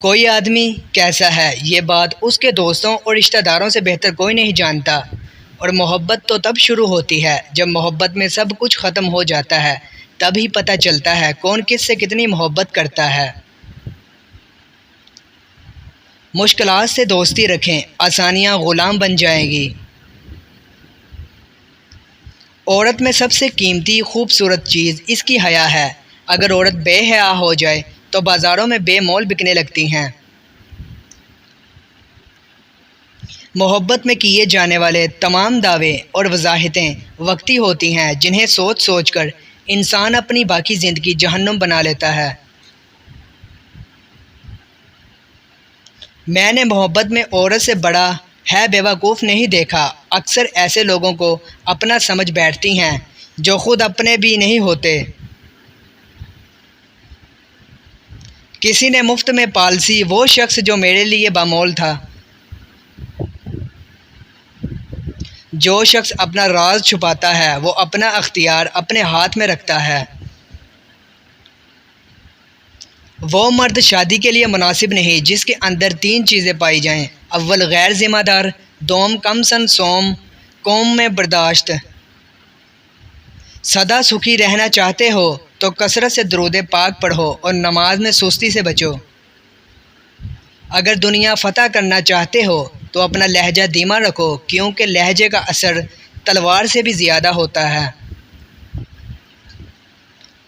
کوئی آدمی کیسا ہے یہ بات اس کے دوستوں اور رشتہ داروں سے بہتر کوئی نہیں جانتا، اور محبت تو تب شروع ہوتی ہے جب محبت میں سب کچھ ختم ہو جاتا ہے۔ تب ہی پتہ چلتا ہے کون کس سے کتنی محبت کرتا ہے۔ مشکلات سے دوستی رکھیں، آسانیاں غلام بن جائیں گی۔ عورت میں سب سے قیمتی خوبصورت چیز اس کی حیا ہے۔ اگر عورت بے حیا ہو جائے تو بازاروں میں بے مول بکنے لگتی ہیں۔ محبت میں کیے جانے والے تمام دعوے اور وضاحتیں وقتی ہوتی ہیں جنہیں سوچ سوچ کر انسان اپنی باقی زندگی جہنم بنا لیتا ہے۔ میں نے محبت میں عورت سے بڑا ہے بیوقوف نہیں دیکھا۔ اکثر ایسے لوگوں کو اپنا سمجھ بیٹھتی ہیں جو خود اپنے بھی نہیں ہوتے۔ کسی نے مفت میں پالیسی وہ شخص جو میرے لیے بامول تھا۔ جو شخص اپنا راز چھپاتا ہے وہ اپنا اختیار اپنے ہاتھ میں رکھتا ہے۔ وہ مرد شادی کے لیے مناسب نہیں جس کے اندر تین چیزیں پائی جائیں: اول غیر ذمہ دار، دوم کم سن سوم قوم میں برداشت۔ سدا سکھی رہنا چاہتے ہو تو کثرت سے درود پاک پڑھو اور نماز میں سستی سے بچو۔ اگر دنیا فتح کرنا چاہتے ہو تو اپنا لہجہ دھیما رکھو، کیونکہ لہجے کا اثر تلوار سے بھی زیادہ ہوتا ہے۔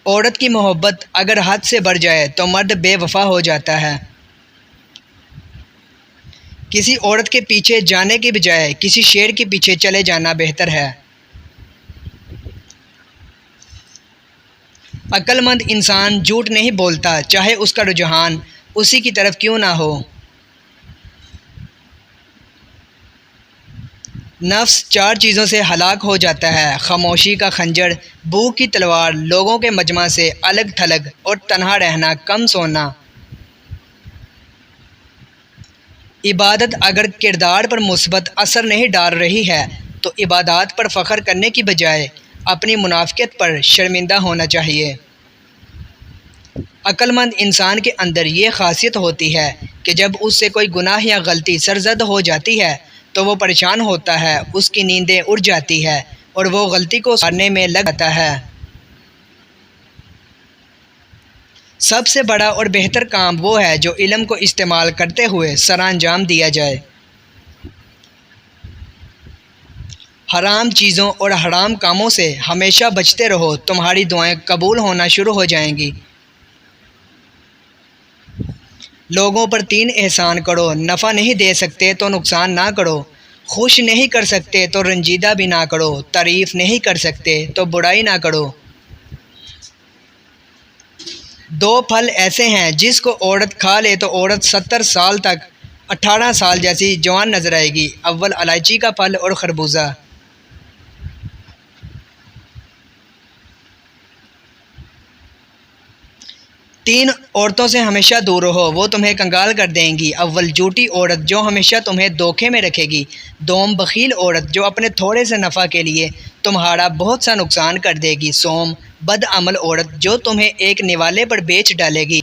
عورت کی محبت اگر حد سے بڑھ جائے تو مرد بے وفا ہو جاتا ہے۔ کسی عورت کے پیچھے جانے کی بجائے کسی شیر کے پیچھے چلے جانا بہتر ہے۔ عقل مند انسان جھوٹ نہیں بولتا، چاہے اس کا رجحان اسی کی طرف کیوں نہ ہو۔ نفس چار چیزوں سے ہلاک ہو جاتا ہے: خاموشی کا خنجر، بھوک کی تلوار، لوگوں کے مجمع سے الگ تھلگ اور تنہا رہنا، کم سونا۔ عبادت اگر کردار پر مثبت اثر نہیں ڈال رہی ہے تو عبادات پر فخر کرنے کی بجائے اپنی منافقت پر شرمندہ ہونا چاہیے۔ عقل مند انسان کے اندر یہ خاصیت ہوتی ہے کہ جب اس سے کوئی گناہ یا غلطی سرزد ہو جاتی ہے تو وہ پریشان ہوتا ہے، اس کی نیندیں اڑ جاتی ہیں اور وہ غلطی کو سدھارنے میں لگ جاتا ہے۔ سب سے بڑا اور بہتر کام وہ ہے جو علم کو استعمال کرتے ہوئے سر انجام دیا جائے۔ حرام چیزوں اور حرام کاموں سے ہمیشہ بچتے رہو، تمہاری دعائیں قبول ہونا شروع ہو جائیں گی۔ لوگوں پر تین احسان کرو: نفع نہیں دے سکتے تو نقصان نہ کرو، خوش نہیں کر سکتے تو رنجیدہ بھی نہ کرو، تعریف نہیں کر سکتے تو برائی نہ کرو۔ دو پھل ایسے ہیں جس کو عورت کھا لے تو عورت 70 سال تک 18 سال جیسی جوان نظر آئے گی: اول الائچی کا پھل اور خربوزہ۔ تین عورتوں سے ہمیشہ دور رہو، وہ تمہیں کنگال کر دیں گی: اول جھوٹی عورت جو ہمیشہ تمہیں دھوکے میں رکھے گی، دوم بخیل عورت جو اپنے تھوڑے سے نفع کے لیے تمہارا بہت سا نقصان کر دے گی، سوم بد عمل عورت جو تمہیں ایک نوالے پر بیچ ڈالے گی۔